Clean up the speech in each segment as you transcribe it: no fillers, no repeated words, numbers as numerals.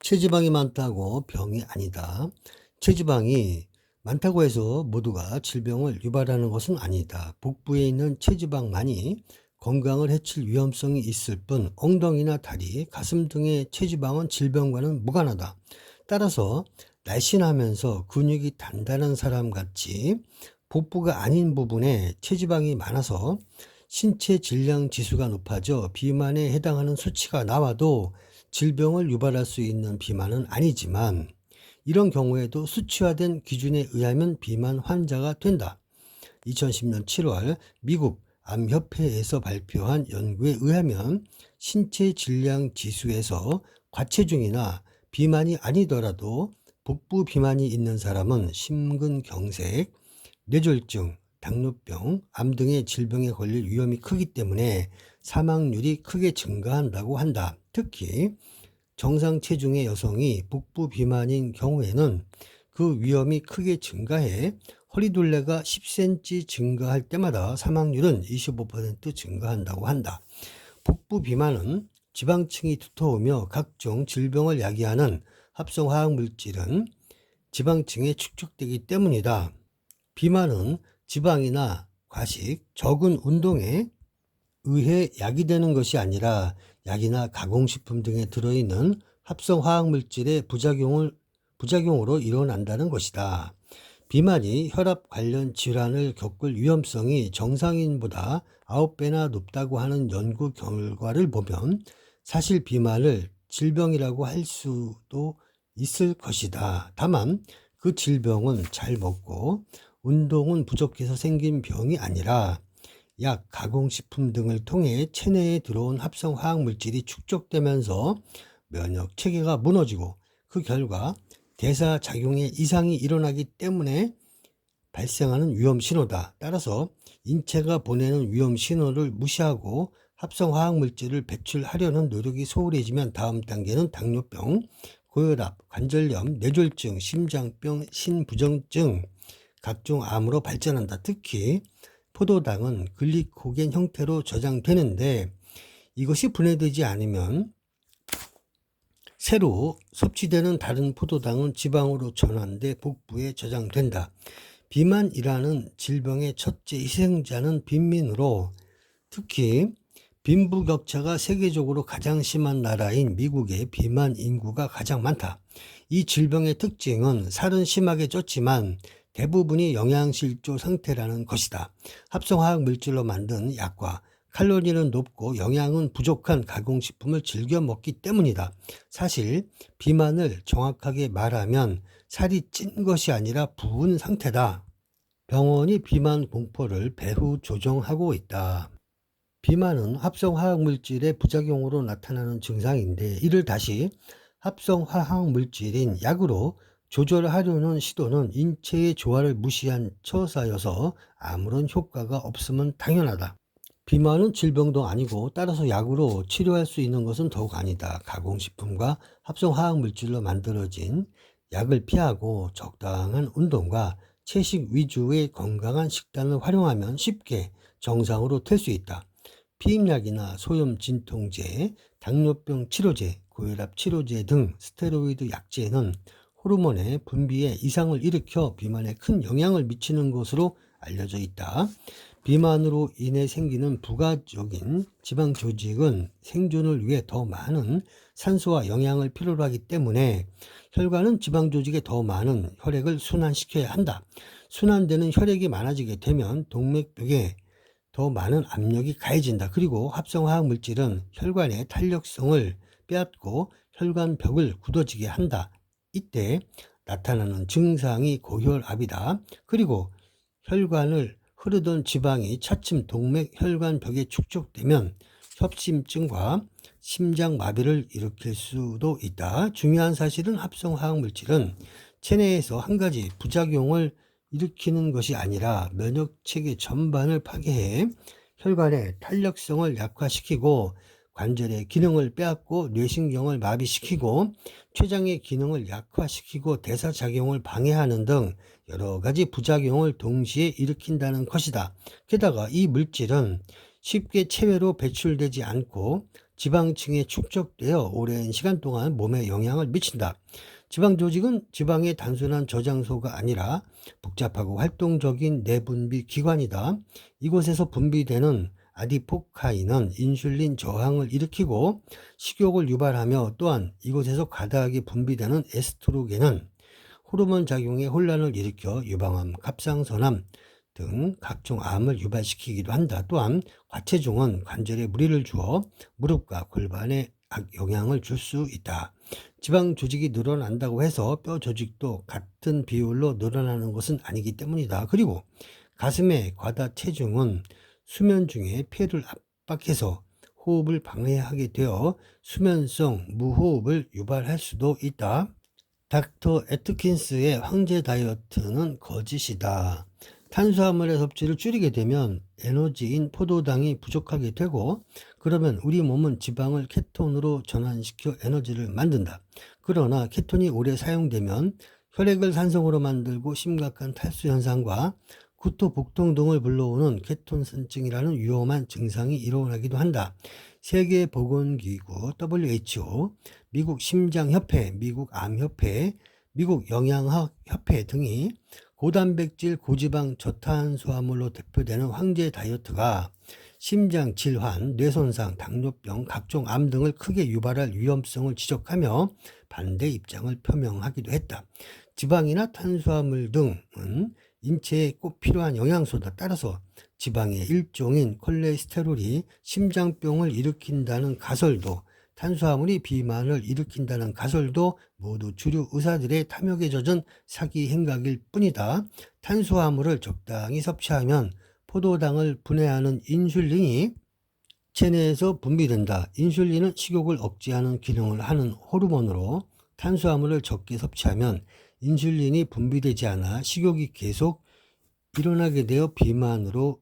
체지방이 많다고 병이 아니다. 체지방이 많다고 해서 모두가 질병을 유발하는 것은 아니다. 복부에 있는 체지방만이 건강을 해칠 위험성이 있을 뿐 엉덩이나 다리, 가슴 등의 체지방은 질병과는 무관하다. 따라서 날씬하면서 근육이 단단한 사람 같이 복부가 아닌 부분에 체지방이 많아서 신체 질량 지수가 높아져 비만에 해당하는 수치가 나와도 질병을 유발할 수 있는 비만은 아니지만 이런 경우에도 수치화된 기준에 의하면 비만 환자가 된다. 2010년 7월 미국 암협회에서 발표한 연구에 의하면 신체 질량 지수에서 과체중이나 비만이 아니더라도 복부 비만이 있는 사람은 심근경색, 뇌졸중, 당뇨병, 암 등의 질병에 걸릴 위험이 크기 때문에 사망률이 크게 증가한다고 한다. 특히 정상 체중의 여성이 복부 비만인 경우에는 그 위험이 크게 증가해 허리둘레가 10cm 증가할 때마다 사망률은 25% 증가한다고 한다. 복부 비만은 지방층이 두터우며 각종 질병을 야기하는 합성 화학물질은 지방층에 축적되기 때문이다. 비만은 지방이나 과식, 적은 운동에 의해 약이 되는 것이 아니라 약이나 가공식품 등에 들어있는 합성 화학물질의 부작용으로 일어난다는 것이다. 비만이 혈압 관련 질환을 겪을 위험성이 정상인보다 9배나 높다고 하는 연구 결과를 보면 사실 비만을 질병이라고 할 수도 있을 것이다. 다만 그 질병은 잘 먹고 운동은 부족해서 생긴 병이 아니라 약, 가공식품 등을 통해 체내에 들어온 합성 화학물질이 축적되면서 면역 체계가 무너지고 그 결과 대사작용에 이상이 일어나기 때문에 발생하는 위험 신호다. 따라서 인체가 보내는 위험 신호를 무시하고 합성 화학물질을 배출하려는 노력이 소홀해지면 다음 단계는 당뇨병, 고혈압, 관절염, 뇌졸중, 심장병, 신부전증, 각종 암으로 발전한다. 특히 포도당은 글리코겐 형태로 저장되는데 이것이 분해되지 않으면 새로 섭취되는 다른 포도당은 지방으로 전환돼 복부에 저장된다. 비만이라는 질병의 첫째 희생자는 빈민으로 특히 빈부격차가 세계적으로 가장 심한 나라인 미국의 비만 인구가 가장 많다. 이 질병의 특징은 살은 심하게 쪘지만 대부분이 영양실조 상태라는 것이다. 합성화학 물질로 만든 약과 칼로리는 높고 영양은 부족한 가공식품을 즐겨 먹기 때문이다. 사실 비만을 정확하게 말하면 살이 찐 것이 아니라 부은 상태다. 병원이 비만 공포를 배후 조정하고 있다. 비만은 합성화학물질의 부작용으로 나타나는 증상인데 이를 다시 합성화학물질인 약으로 조절하려는 시도는 인체의 조화를 무시한 처사여서 아무런 효과가 없음은 당연하다. 비만은 질병도 아니고 따라서 약으로 치료할 수 있는 것은 더욱 아니다. 가공식품과 합성화학물질로 만들어진 약을 피하고 적당한 운동과 채식 위주의 건강한 식단을 활용하면 쉽게 정상으로 될 수 있다. 피임약이나 소염 진통제, 당뇨병 치료제, 고혈압 치료제 등 스테로이드 약제는 호르몬의 분비에 이상을 일으켜 비만에 큰 영향을 미치는 것으로 알려져 있다. 비만으로 인해 생기는 부가적인 지방 조직은 생존을 위해 더 많은 산소와 영양을 필요로 하기 때문에 혈관은 지방 조직에 더 많은 혈액을 순환시켜야 한다. 순환되는 혈액이 많아지게 되면 동맥벽에 더 많은 압력이 가해진다. 그리고 합성화학 물질은 혈관의 탄력성을 빼앗고 혈관벽을 굳어지게 한다. 이때 나타나는 증상이 고혈압이다. 그리고 혈관을 흐르던 지방이 차츰 동맥 혈관벽에 축적되면 협심증과 심장마비를 일으킬 수도 있다. 중요한 사실은 합성화학 물질은 체내에서 한 가지 부작용을 일으키는 것이 아니라 면역체계 전반을 파괴해 혈관의 탄력성을 약화시키고 관절의 기능을 빼앗고 뇌신경을 마비시키고 췌장의 기능을 약화시키고 대사작용을 방해하는 등 여러 가지 부작용을 동시에 일으킨다는 것이다. 게다가 이 물질은 쉽게 체외로 배출되지 않고 지방층에 축적되어 오랜 시간 동안 몸에 영향을 미친다. 지방 조직은 지방의 단순한 저장소가 아니라 복잡하고 활동적인 내분비 기관이다. 이곳에서 분비되는 아디포카인은 인슐린 저항을 일으키고 식욕을 유발하며, 또한 이곳에서 과다하게 분비되는 에스트로겐은 호르몬 작용에 혼란을 일으켜 유방암, 갑상선암 등 각종 암을 유발시키기도 한다. 또한 과체중은 관절에 무리를 주어 무릎과 골반에 영향을 줄 수 있다. 지방 조직이 늘어난다고 해서 뼈 조직도 같은 비율로 늘어나는 것은 아니기 때문이다. 그리고 가슴의 과다 체중은 수면 중에 폐를 압박해서 호흡을 방해하게 되어 수면성 무호흡을 유발할 수도 있다. 닥터 애트킨스의 황제 다이어트는 거짓이다. 탄수화물의 섭취를 줄이게 되면 에너지인 포도당이 부족하게 되고, 그러면 우리 몸은 지방을 케톤으로 전환시켜 에너지를 만든다. 그러나 케톤이 오래 사용되면 혈액을 산성으로 만들고 심각한 탈수 현상과 구토, 복통 등을 불러오는 케톤선증이라는 위험한 증상이 일어나기도 한다. 세계보건기구 WHO, 미국 심장협회, 미국 암협회, 미국 영양학협회 등이 고단백질, 고지방, 저탄수화물로 대표되는 황제 다이어트가 심장 질환, 뇌손상, 당뇨병, 각종 암 등을 크게 유발할 위험성을 지적하며 반대 입장을 표명하기도 했다. 지방이나 탄수화물 등은 인체에 꼭 필요한 영양소다. 따라서 지방의 일종인 콜레스테롤이 심장병을 일으킨다는 가설도, 탄수화물이 비만을 일으킨다는 가설도 모두 주류 의사들의 탐욕에 젖은 사기 행각일 뿐이다. 탄수화물을 적당히 섭취하면 포도당을 분해하는 인슐린이 체내에서 분비된다. 인슐린은 식욕을 억제하는 기능을 하는 호르몬으로, 탄수화물을 적게 섭취하면 인슐린이 분비되지 않아 식욕이 계속 일어나게 되어 비만으로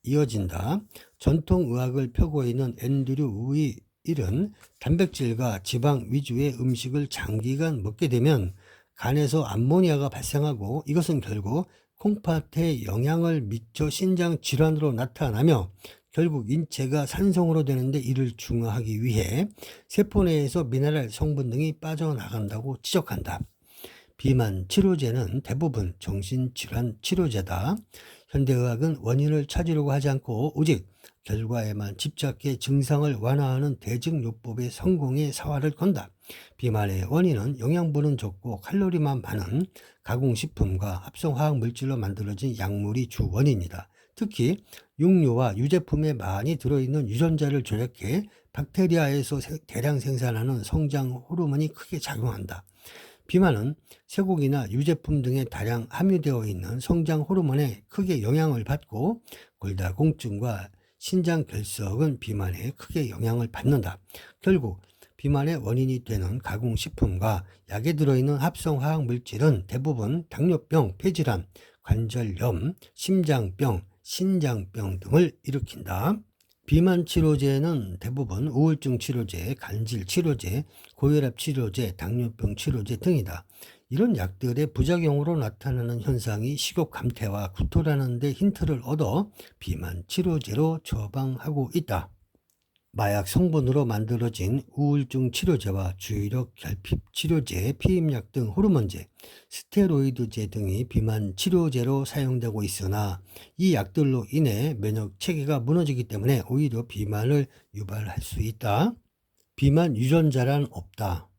이어진다. 전통의학을 펴고 있는 앤드류 윌은 단백질과 지방 위주의 음식을 장기간 먹게 되면 간에서 암모니아가 발생하고, 이것은 결국 콩팥에 영향을 미쳐 신장 질환으로 나타나며 결국 인체가 산성으로 되는데 이를 중화하기 위해 세포 내에서 미네랄 성분 등이 빠져나간다고 지적한다. 비만 치료제는 대부분 정신질환 치료제다. 현대의학은 원인을 찾으려고 하지 않고 오직 결과에만 집착해 증상을 완화하는 대증요법의 성공에 사활을 건다. 비만의 원인은 영양분은 적고 칼로리만 많은 가공식품과 합성화학 물질로 만들어진 약물이 주 원인이다. 특히 육류와 유제품에 많이 들어있는 유전자를 조작해 박테리아에서 대량 생산하는 성장 호르몬이 크게 작용한다. 비만은 쇠고기나 유제품 등에 다량 함유되어 있는 성장 호르몬에 크게 영향을 받고, 골다공증과 신장 결석은 비만에 크게 영향을 받는다. 결국 비만의 원인이 되는 가공식품과 약에 들어있는 합성화학 물질은 대부분 당뇨병, 폐질환, 관절염, 심장병, 신장병 등을 일으킨다. 비만 치료제는 대부분 우울증 치료제, 간질 치료제, 고혈압 치료제, 당뇨병 치료제 등이다. 이런 약들의 부작용으로 나타나는 현상이 식욕 감퇴와 구토라는 데 힌트를 얻어 비만 치료제로 처방하고 있다. 마약 성분으로 만들어진 우울증 치료제와 주의력 결핍 치료제, 피임약 등 호르몬제, 스테로이드제 등이 비만 치료제로 사용되고 있으나 이 약들로 인해 면역 체계가 무너지기 때문에 오히려 비만을 유발할 수 있다. 비만 유전자란 없다.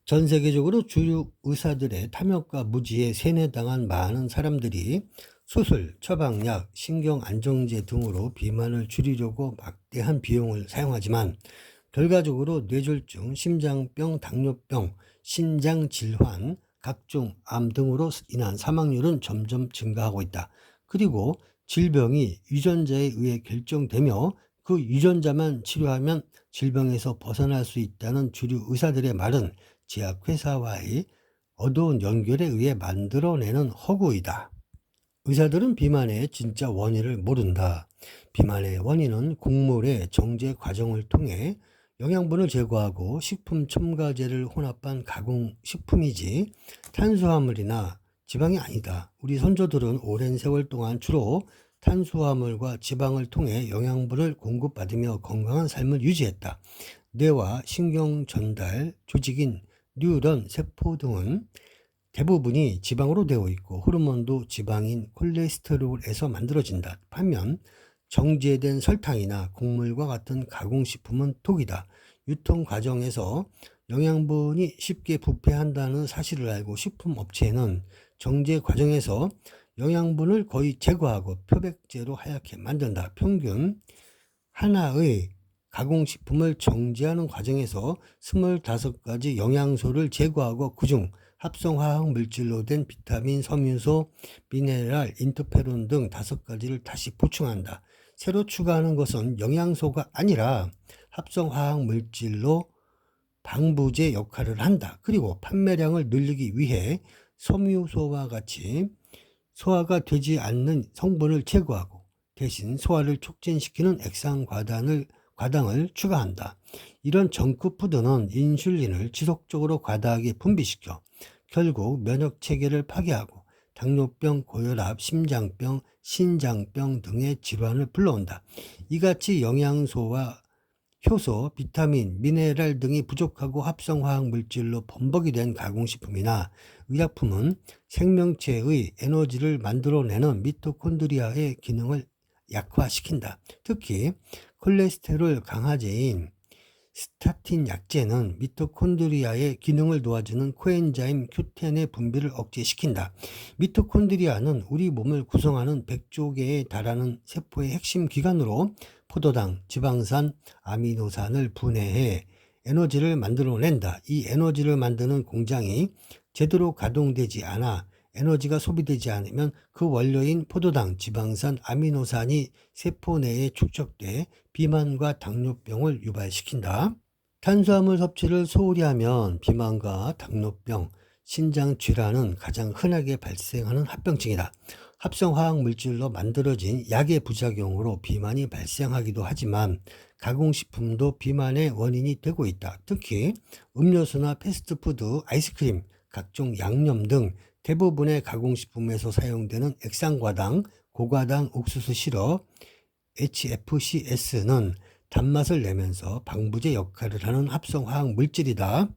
전 세계적으로 주류 의사들의 탐욕과 무지에 세뇌당한 많은 사람들이 수술, 처방약, 신경안정제 등으로 비만을 줄이려고 막대한 비용을 사용하지만 결과적으로 뇌졸중, 심장병, 당뇨병, 신장질환, 각종 암 등으로 인한 사망률은 점점 증가하고 있다. 그리고 질병이 유전자에 의해 결정되며 그 유전자만 치료하면 질병에서 벗어날 수 있다는 주류 의사들의 말은 제약회사와의 어두운 연결에 의해 만들어내는 허구이다. 의사들은 비만의 진짜 원인을 모른다. 비만의 원인은 곡물의 정제 과정을 통해 영양분을 제거하고 식품 첨가제를 혼합한 가공식품이지 탄수화물이나 지방이 아니다. 우리 선조들은 오랜 세월 동안 주로 탄수화물과 지방을 통해 영양분을 공급받으며 건강한 삶을 유지했다. 뇌와 신경 전달 조직인 뉴런 세포 등은 대부분이 지방으로 되어 있고 호르몬도 지방인 콜레스테롤에서 만들어진다. 반면 정제된 설탕이나 곡물과 같은 가공식품은 독이다. 유통 과정에서 영양분이 쉽게 부패한다는 사실을 알고 식품업체는 정제 과정에서 영양분을 거의 제거하고 표백제로 하얗게 만든다. 평균 하나의 가공식품을 정제하는 과정에서 25가지 영양소를 제거하고 그중 합성화학 물질로 된 비타민, 섬유소, 미네랄, 인터페론 등 5가지를 다시 보충한다. 새로 추가하는 것은 영양소가 아니라 합성화학 물질로 방부제 역할을 한다. 그리고 판매량을 늘리기 위해 섬유소와 같이 소화가 되지 않는 성분을 제거하고 대신 소화를 촉진시키는 과당을 추가한다. 이런 정크푸드는 인슐린을 지속적으로 과다하게 분비시켜 결국 면역체계를 파괴하고 당뇨병, 고혈압, 심장병, 신장병 등의 질환을 불러온다. 이같이 영양소와 효소, 비타민, 미네랄 등이 부족하고 합성화학 물질로 범벅이 된 가공식품이나 의약품은 생명체의 에너지를 만들어내는 미토콘드리아의 기능을 약화시킨다. 특히 콜레스테롤 강화제인 스타틴 약제는 미토콘드리아의 기능을 도와주는 코엔자임 Q10의 분비를 억제시킨다. 미토콘드리아는 우리 몸을 구성하는 100조 개에 달하는 세포의 핵심 기관으로 포도당, 지방산, 아미노산을 분해해 에너지를 만들어낸다. 이 에너지를 만드는 공장이 제대로 가동되지 않아 에너지가 소비되지 않으면 그 원료인 포도당, 지방산, 아미노산이 세포 내에 축적돼 비만과 당뇨병을 유발시킨다. 탄수화물 섭취를 소홀히 하면 비만과 당뇨병, 신장 질환은 가장 흔하게 발생하는 합병증이다. 합성화학 물질로 만들어진 약의 부작용으로 비만이 발생하기도 하지만 가공식품도 비만의 원인이 되고 있다. 특히 음료수나 패스트푸드, 아이스크림, 각종 양념 등 대부분의 가공식품에서 사용되는 액상과당, 고과당 옥수수 시럽, HFCS는 단맛을 내면서 방부제 역할을 하는 합성화학 물질이다.